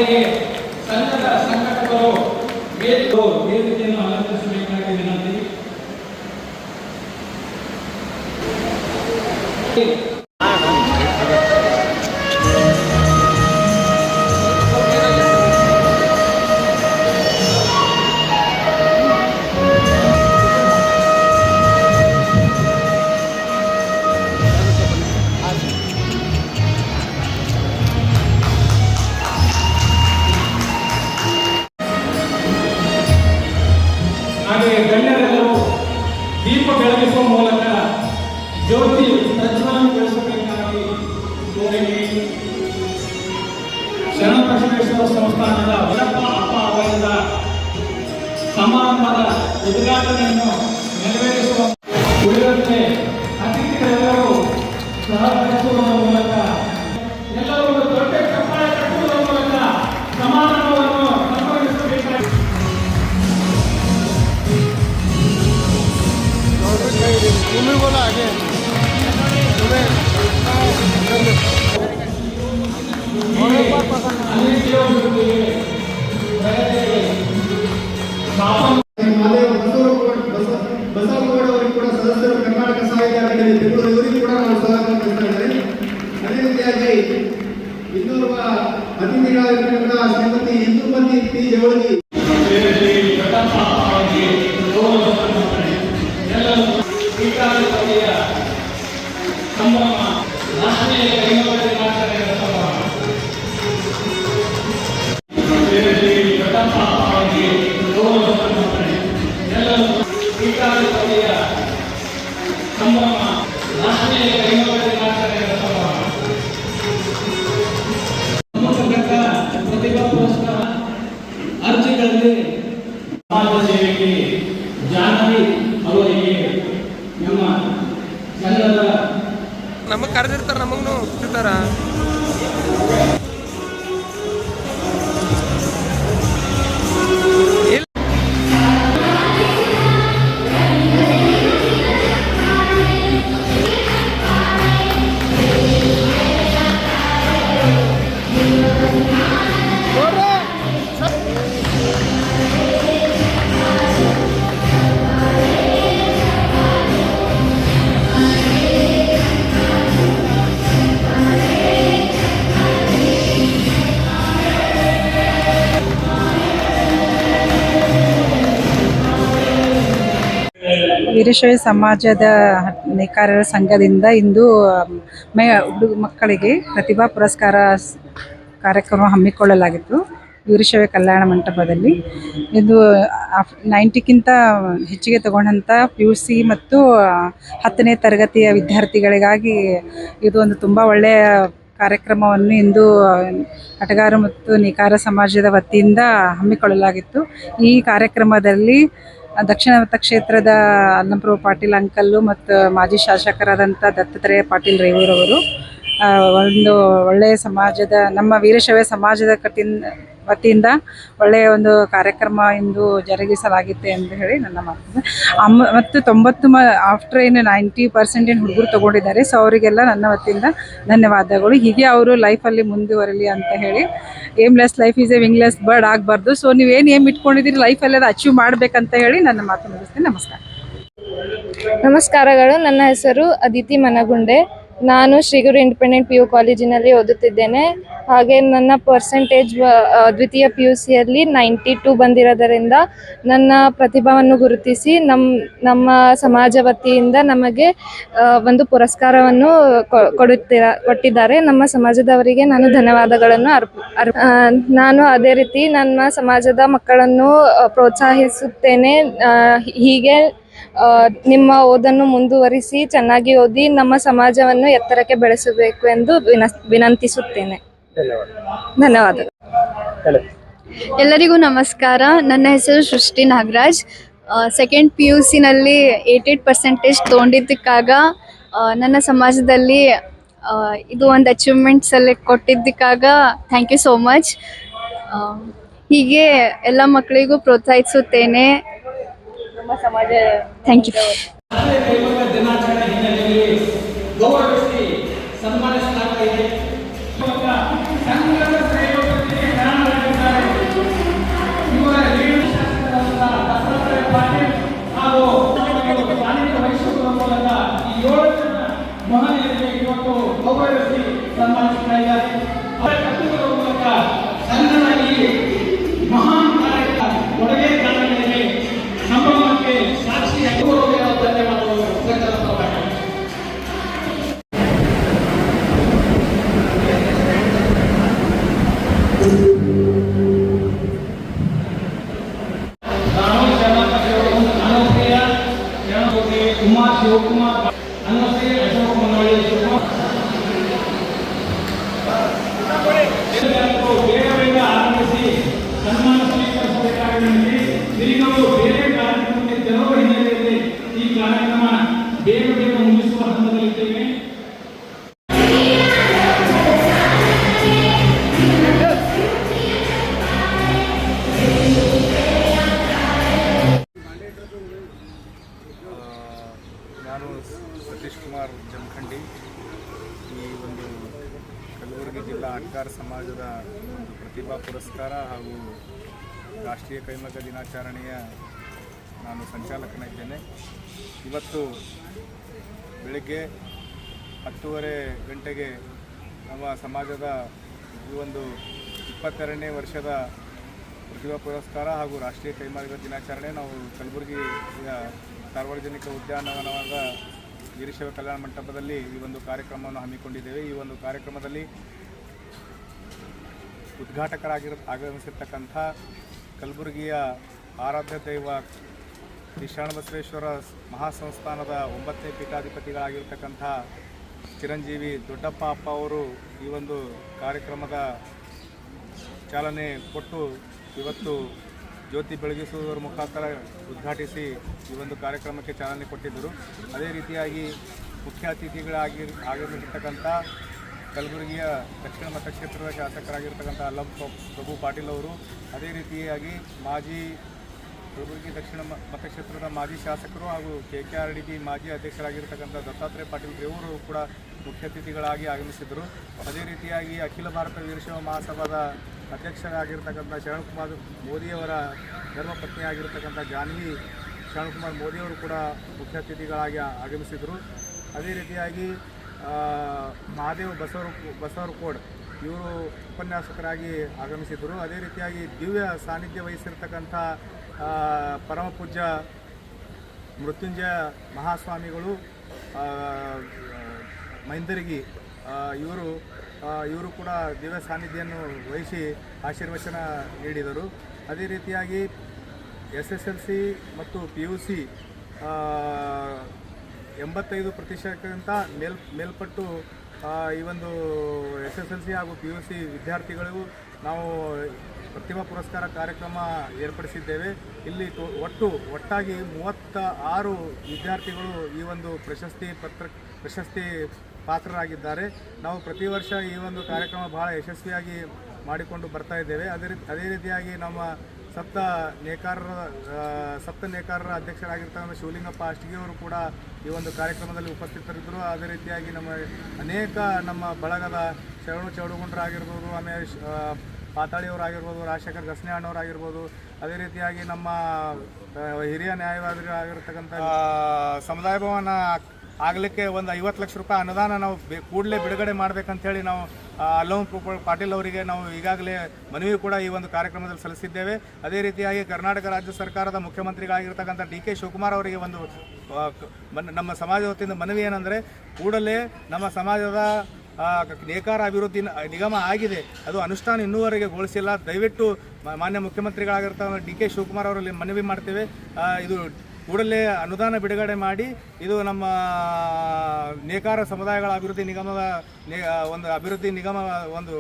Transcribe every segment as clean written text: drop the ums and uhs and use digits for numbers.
ಅವರಿಗೆ ಸಂಘದ ಸಂಘಟಕರು ವೇದಿಕೆಯನ್ನು ಅಲಂಕರಿಸಬೇಕಾಗಿ ವಿನಂತಿ. ಹಾಗೆ ಗಣ್ಯರೆಲ್ಲರೂ ದೀಪ ಬೆಳಗಿಸುವ ಮೂಲಕ ಜ್ಯೋತಿ ಪ್ರಜ್ವಲನಗೊಳಿಸಬೇಕಾಗಿ ಕೋರಿಕೆ. ಶರಣಬಸವೇಶ್ವರ ಸಂಸ್ಥಾನದ ವೀರಪ್ಪ ಅಪ್ಪ ಅವರಿಂದ ಸಮಾರಂಭದ ಉದ್ಘಾಟನೆಯನ್ನು ನೆರವೇರಿಸುವ ಉಳಿದಂತೆ ಅತಿಥಿಗಳೆಲ್ಲರೂ ಸಹಕರಿಸುವ ಮೂಲಕ ಎಲ್ಲರೂ ದೊಡ್ಡ ಚಪ್ಪಾಳೆ ಕಟ್ಟುವುದರ ಮೂಲಕ ಸಮಾರಂಭವನ್ನು ಸಂಪರ್ಕಿಸಬೇಕಾಗಿ तुम्हें बोला आगे ಬಸವಗೌಡ ಕೂಡ ಸದಸ್ಯರು ಕರ್ನಾಟಕ ಸಾಹಿತ್ಯ ಅಕಾಡೆಮಿ ಬೆಂಗಳೂರು ಇವರಿಗೂ ಕೂಡ ನಾವು ಸ್ವಾಗತ ಮಾಡ್ತಾರೆ. ಅದೇ ರೀತಿಯಾಗಿ ಇನ್ನೋರ್ವ ಅತಿಥಿಗಳಾಗಿರ್ತಕ್ಕಂಥ ಶ್ರೀಮತಿ ಇಂದುಮತಿ ಪಿ ಜವಳಗಿ ಸಂಭ್ರಮ ರಾಷ್ಟ್ರೀಯ ಕೈಗಾರಿಕಾ ದಿನಾಚರಣೆಯ ಸಂಭ್ರಮ ಸಂಭ್ರಮ ರಾಷ್ಟ್ರೀಯ ಕೈಗಾರಿಕಾ ದಿನಾಚರಣೆಯ ಸಂಭ್ರಮ ಪ್ರತಿಭಾ ಪುರಸ್ಕಾರ ಅರ್ಜಿಗಳಲ್ಲಿ ಸಮಾಜ ಸೇವೆಗೆ ಜಾಹ್ನವಿ ಅವರಿಗೆ ನಮ್ಮ ಸಂಘದ ನಮಗೆ ಕರೆದಿರ್ತಾರೆ, ನಮಗೂ ಇರ್ತಾರ. ವೀರಶೈವ ಸಮಾಜದ ನೇಕಾರರ ಸಂಘದಿಂದ ಇಂದು ಮಕ್ಕಳಿಗೆ ಪ್ರತಿಭಾ ಪುರಸ್ಕಾರ ಕಾರ್ಯಕ್ರಮ ಹಮ್ಮಿಕೊಳ್ಳಲಾಗಿತ್ತು ವೀರಶೈವ ಕಲ್ಯಾಣ ಮಂಟಪದಲ್ಲಿ. ಇದು 90ಕ್ಕಿಂತ ಹೆಚ್ಚಿಗೆ ತಗೊಂಡಂಥ PUC ಮತ್ತು 10ನೇ ತರಗತಿಯ ವಿದ್ಯಾರ್ಥಿಗಳಿಗಾಗಿ ಇದು ಒಂದು ತುಂಬ ಒಳ್ಳೆಯ ಕಾರ್ಯಕ್ರಮವನ್ನು ಇಂದು ಆಟಗಾರ ಮತ್ತು ನೇಕಾರ ಸಮಾಜದ ವತಿಯಿಂದ ಹಮ್ಮಿಕೊಳ್ಳಲಾಗಿತ್ತು. ಈ ಕಾರ್ಯಕ್ರಮದಲ್ಲಿ ದಕ್ಷಿಣ ಮತಕ್ಷೇತ್ರದ ಅನ್ನಪ್ರಭು ಪಾಟೀಲ್ ಅಂಕಲ್ಲು ಮತ್ತು ಮಾಜಿ ಶಾಸಕರಾದಂಥ ದತ್ತಾತ್ರೇಯ ಪಾಟೀಲ್ ರೇವೂರವರು ಒಂದು ಒಳ್ಳೆಯ ಸಮಾಜದ ನಮ್ಮ ವೀರಶೈವ ಸಮಾಜದ ವತಿಯಿಂದ ಒಳ್ಳೆಯ ಒಂದು ಕಾರ್ಯಕ್ರಮ ಇಂದು ಜರುಗಿಸಲಾಗಿದೆ ಎಂದು ಹೇಳಿ ನನ್ನ ಮಾತು. ಮತ್ತು 90 ಆಫ್ಟರ್ 90% ಹುಡುಗರು ತೊಗೊಂಡಿದ್ದಾರೆ. ಸೊ ಅವರಿಗೆಲ್ಲ ನನ್ನ ವತಿಯಿಂದ ಧನ್ಯವಾದಗಳು. ಹೀಗೆ ಅವರು ಲೈಫಲ್ಲಿ ಮುಂದುವರಲಿ ಅಂತ ಹೇಳಿ. Aimless life is A ವಿಂಗ್ಲೆಸ್ bird ಆಗಬಾರ್ದು. ಸೊ ನೀವೇನು ಏಮ್ ಇಟ್ಕೊಂಡಿದ್ದೀರಿ ಲೈಫಲ್ಲಿ ಅದು ಅಚೀವ್ ಮಾಡಬೇಕಂತ ಹೇಳಿ ನನ್ನ ಮಾತು ಮುಗಿಸ್ತೀನಿ. ನಮಸ್ಕಾರ. ನಮಸ್ಕಾರಗಳು. ನನ್ನ ಹೆಸರು ಅದಿತಿ ಮನಗುಂಡೆ. ನಾನು ಶ್ರೀಗುರು ಇಂಡಿಪೆಂಡೆಂಟ್ PU ಕಾಲೇಜಿನಲ್ಲಿ ಓದುತ್ತಿದ್ದೇನೆ. ಹಾಗೆ ನನ್ನ ಪರ್ಸೆಂಟೇಜ್ ದ್ವಿತೀಯ PUCಯಲ್ಲಿ 92 ಬಂದಿರೋದರಿಂದ ನನ್ನ ಪ್ರತಿಭಾವನ್ನು ಗುರುತಿಸಿ ನಮ್ಮ ಸಮಾಜ ವತಿಯಿಂದ ನಮಗೆ ಒಂದು ಪುರಸ್ಕಾರವನ್ನು ಕೊಟ್ಟಿದ್ದಾರೆ. ನಮ್ಮ ಸಮಾಜದವರಿಗೆ ನಾನು ಧನ್ಯವಾದಗಳನ್ನು ನಾನು ಅದೇ ರೀತಿ ನನ್ನ ಸಮಾಜದ ಮಕ್ಕಳನ್ನು ಪ್ರೋತ್ಸಾಹಿಸುತ್ತೇನೆ. ಹೀಗೆ ನಿಮ್ಮ ಓದನ್ನು ಮುಂದುವರಿಸಿ ಚೆನ್ನಾಗಿ ಓದಿ ನಮ್ಮ ಸಮಾಜವನ್ನು ಎತ್ತರಕ್ಕೆ ಬೆಳೆಸಬೇಕು ಎಂದು ವಿನಂತಿಸುತ್ತೇನೆ. ಧನ್ಯವಾದಗಳು. ಎಲ್ಲರಿಗೂ ನಮಸ್ಕಾರ. ನನ್ನ ಹೆಸರು ಸೃಷ್ಟಿ ನಾಗರಾಜ್. ಸೆಕೆಂಡ್ PUCನಲ್ಲಿ 88% ತೊಗೊಂಡಿದ್ದಕ್ಕಾಗ ನನ್ನ ಸಮಾಜದಲ್ಲಿ ಇದು ಒಂದು ಅಚೀವ್ಮೆಂಟ್ ಸೆಲೆಕ್ಟ್ ಕೊಟ್ಟಿದ್ದಕ್ಕಾಗ ಥ್ಯಾಂಕ್ ಯು ಸೋ ಮಚ್. ಹೀಗೆ ಎಲ್ಲ ಮಕ್ಕಳಿಗೂ ಪ್ರೋತ್ಸಾಹಿಸುತ್ತೇನೆ. ನಮ್ಮ ಸಮಾಜ ಥ್ಯಾಂಕ್ ಯು. ಸನ್ಮಾನಿಸಲಾಗಿದೆ. ಶಿವಕುಮಾರ್ ಅನ್ನೋಸಿ ಅಶೋಕ್ ಮುನ್ನೋಳಿ ಶಿವಕುಮಾರ್ ಬೇಗ ಬೇಗ ಆರಂಭಿಸಿ ಸನ್ಮಾನ ಸ್ವೀಕರಿಸಬೇಕಾಗಿ ಹಿರಿಯರು ಬೇರೆ ಕಾರ್ಯಕ್ರಮಕ್ಕೆ ತೆರಳುವ ಹಿನ್ನೆಲೆಯಲ್ಲಿ ಈ ಕಾರ್ಯಕ್ರಮ ಬೇಗ ಬೇಗ ಮುಗಿಸುವ ಹಂತದಲ್ಲಿದ್ದೇವೆ. ನಾನು ಸತೀಶ್ ಕುಮಾರ್ ಜಮಖಂಡಿ. ಈ ಒಂದು ಕಲಬುರಗಿ ಜಿಲ್ಲಾ ಅಟ್ಕಾರ ಸಮಾಜದ ಒಂದು ಪ್ರತಿಭಾ ಪುರಸ್ಕಾರ ಹಾಗೂ ರಾಷ್ಟ್ರೀಯ ಕೈಮಗ್ಗ ದಿನಾಚರಣೆಯ ನಾನು ಸಂಚಾಲಕನಾಗಿದ್ದೇನೆ. ಇವತ್ತು ಬೆಳಗ್ಗೆ 10:30 ಗಂಟೆಗೆ ನಮ್ಮ ಸಮಾಜದ ಈ ಒಂದು 22ನೇ ವರ್ಷದ ಪ್ರತಿಭಾ ಪುರಸ್ಕಾರ ಹಾಗೂ ರಾಷ್ಟ್ರೀಯ ಕೈಮಗ್ಗ ದಿನಾಚರಣೆ ನಾವು ಕಲಬುರಗಿಯ ಸಾರ್ವಜನಿಕ ಉದ್ಯಾನವನವಾದ ವೀರಶೈವ ಕಲ್ಯಾಣ ಮಂಟಪದಲ್ಲಿ ಈ ಒಂದು ಕಾರ್ಯಕ್ರಮವನ್ನು ಹಮ್ಮಿಕೊಂಡಿದ್ದೇವೆ. ಈ ಒಂದು ಕಾರ್ಯಕ್ರಮದಲ್ಲಿ ಆಗಮಿಸಿರ್ತಕ್ಕಂಥ ಕಲಬುರಗಿಯ ಆರಾಧ್ಯ ದೈವ ಶ್ರೀ ಶರಣಬಸವೇಶ್ವರ ಮಹಾಸಂಸ್ಥಾನದ 9ನೇ ಪೀಠಾಧಿಪತಿಗಳಾಗಿರ್ತಕ್ಕಂಥ ಚಿರಂಜೀವಿ ದೊಡ್ಡಪ್ಪ ಅಪ್ಪ ಅವರು ಈ ಒಂದು ಕಾರ್ಯಕ್ರಮದ ಚಾಲನೆ ಕೊಟ್ಟು ಇವತ್ತು ಜ್ಯೋತಿ ಬೆಳಗಿಸುವುದರ ಮುಖಾಂತರ ಉದ್ಘಾಟಿಸಿ ಈ ಒಂದು ಕಾರ್ಯಕ್ರಮಕ್ಕೆ ಚಾಲನೆ ಕೊಟ್ಟಿದ್ದರು. ಅದೇ ರೀತಿಯಾಗಿ ಮುಖ್ಯ ಆಗಮಿಸಿರ್ತಕ್ಕಂಥ ಕಲಬುರಗಿಯ ದಕ್ಷಿಣ ಮತಕ್ಷೇತ್ರದ ಶಾಸಕರಾಗಿರ್ತಕ್ಕಂಥ ಅಲ್ಲಂ ಪ್ರಭು ಪಾಟೀಲ್ ಅವರು, ಅದೇ ರೀತಿಯಾಗಿ ಕಲಬುರಗಿ ದಕ್ಷಿಣ ಮತಕ್ಷೇತ್ರದ ಮಾಜಿ ಶಾಸಕರು ಹಾಗೂ KKRDB ಮಾಜಿ ಅಧ್ಯಕ್ಷರಾಗಿರ್ತಕ್ಕಂಥ ದತ್ತಾತ್ರೇಯ ಪಾಟೀಲ್ ಇವರು ಕೂಡ ಮುಖ್ಯ ಅತಿಥಿಗಳಾಗಿ ಆಗಮಿಸಿದರು. ಅದೇ ರೀತಿಯಾಗಿ ಅಖಿಲ ಭಾರತ ವೀರಶೈವ ಮಹಾಸಭಾದ ಅಧ್ಯಕ್ಷರಾಗಿರ್ತಕ್ಕಂಥ ಶರಣಕುಮಾರ್ ಮೋದಿಯವರ ಧರ್ಮಪತ್ನಿಯಾಗಿರ್ತಕ್ಕಂಥ ಜಾನ್ವಿ ಶರಣಕುಮಾರ್ ಮೋದಿಯವರು ಕೂಡ ಮುಖ್ಯ ಅತಿಥಿಗಳಾಗಿ ಆಗಮಿಸಿದರು. ಅದೇ ರೀತಿಯಾಗಿ ಮಹಾದೇವ್ ಬಸವರಕೋಡ್ ಇವರು ಉಪನ್ಯಾಸಕರಾಗಿ ಆಗಮಿಸಿದರು. ಅದೇ ರೀತಿಯಾಗಿ ದಿವ್ಯ ಸಾನ್ನಿಧ್ಯ ವಹಿಸಿರ್ತಕ್ಕಂಥ ಪರಮ ಪೂಜ್ಯ ಮೃತ್ಯುಂಜಯ ಮಹಾಸ್ವಾಮಿಗಳು ಮೈಂದರ್ಗಿ ಇವರು ಕೂಡ ದಿವ್ಯ ಸಾನ್ನಿಧ್ಯವನ್ನು ವಹಿಸಿ ಆಶೀರ್ವಚನ ನೀಡಿದರು. ಅದೇ ರೀತಿಯಾಗಿ SSLC ಮತ್ತು PUC 85%ಕ್ಕಿಂತ ಮೇಲ್ಪಟ್ಟು ಈ ಒಂದು SSLC ಹಾಗೂ PUC ವಿದ್ಯಾರ್ಥಿಗಳಿಗೂ ನಾವು ಪ್ರತಿಭಾ ಪುರಸ್ಕಾರ ಕಾರ್ಯಕ್ರಮ ಏರ್ಪಡಿಸಿದ್ದೇವೆ. ಇಲ್ಲಿ ಒಟ್ಟಾಗಿ 36 ವಿದ್ಯಾರ್ಥಿಗಳು ಈ ಒಂದು ಪ್ರಶಸ್ತಿ ಪಾತ್ರರಾಗಿದ್ದಾರೆ. ನಾವು ಪ್ರತಿ ವರ್ಷ ಈ ಒಂದು ಕಾರ್ಯಕ್ರಮ ಬಹಳ ಯಶಸ್ವಿಯಾಗಿ ಮಾಡಿಕೊಂಡು ಬರ್ತಾ ಇದ್ದೇವೆ. ಅದೇ ರೀತಿಯಾಗಿ ನಮ್ಮ ಸಪ್ತ ನೇಕಾರರ ಅಧ್ಯಕ್ಷರಾಗಿರ್ತಕ್ಕಂಥ ಶಿವಲಿಂಗಪ್ಪ ಅಷ್ಟಗಿಯವರು ಕೂಡ ಈ ಒಂದು ಕಾರ್ಯಕ್ರಮದಲ್ಲಿ ಉಪಸ್ಥಿತರಿದ್ದರು. ಅದೇ ರೀತಿಯಾಗಿ ನಮ್ಮ ಬಳಗದ ಶರಣು ಚೌಡುಗುಂಡ್ರಾಗಿರ್ಬೋದು, ಆಮೇಲೆ ಪಾತಾಳಿಯವರಾಗಿರ್ಬೋದು, ರಾಜಶೇಖರ್ ಗಸ್ನೆ ಅಣ್ಣವರಾಗಿರ್ಬೋದು, ಅದೇ ರೀತಿಯಾಗಿ ನಮ್ಮ ಹಿರಿಯ ನ್ಯಾಯವಾದಿಗಳಾಗಿರ್ತಕ್ಕಂಥ ಸಮುದಾಯ ಭವನ ಆಗಲಿಕ್ಕೆ ಒಂದು 50 ಲಕ್ಷ ರೂಪಾಯಿ ಅನುದಾನ ನಾವು ಕೂಡಲೇ ಬಿಡುಗಡೆ ಮಾಡಬೇಕಂತೇಳಿ ನಾವು ಅಲ್ಲಂ ಪಾಟೀಲ್ ಅವರಿಗೆ ನಾವು ಈಗಾಗಲೇ ಮನವಿ ಕೂಡ ಈ ಒಂದು ಕಾರ್ಯಕ್ರಮದಲ್ಲಿ ಸಲ್ಲಿಸಿದ್ದೇವೆ. ಅದೇ ರೀತಿಯಾಗಿ ಕರ್ನಾಟಕ ರಾಜ್ಯ ಸರ್ಕಾರದ ಮುಖ್ಯಮಂತ್ರಿಗಳಾಗಿರ್ತಕ್ಕಂಥ DK ಶಿವಕುಮಾರ್ ಅವರಿಗೆ ಒಂದು ನಮ್ಮ ಸಮಾಜ ವತಿಯಿಂದ ಮನವಿ ಏನಂದರೆ, ಕೂಡಲೇ ನಮ್ಮ ಸಮಾಜದ ನೇಕಾರ ಅಭಿವೃದ್ಧಿ ನಿಗಮ ಆಗಿದೆ, ಅದು ಅನುಷ್ಠಾನ ಇನ್ನೂವರೆಗೆ ಗೊಳಿಸಿಲ್ಲ. ದಯವಿಟ್ಟು ಮಾನ್ಯ ಮುಖ್ಯಮಂತ್ರಿಗಳಾಗಿರ್ತಕ್ಕಂಥ DK ಶಿವಕುಮಾರ್ ಅವರಲ್ಲಿ ಮನವಿ ಮಾಡ್ತೇವೆ. ಇದು ಕೂಡಲೇ ಅನುದಾನ ಬಿಡುಗಡೆ ಮಾಡಿ ಇದು ನಮ್ಮ ನೇಕಾರ ಸಮುದಾಯಗಳ ಅಭಿವೃದ್ಧಿ ನಿಗಮದ ಒಂದು ಅಭಿವೃದ್ಧಿ ನಿಗಮ ಒಂದು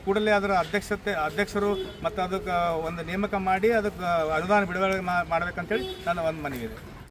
ಕೂಡಲೇ ಅದರ ಅಧ್ಯಕ್ಷರು ಮತ್ತು ಅದಕ್ಕೆ ಒಂದು ನೇಮಕ ಮಾಡಿ ಅದಕ್ಕೆ ಅನುದಾನ ಬಿಡುಗಡೆ ಮಾಡಬೇಕಂತೇಳಿ ನನ್ನ ಒಂದು ಮನವಿ ಇದೆ.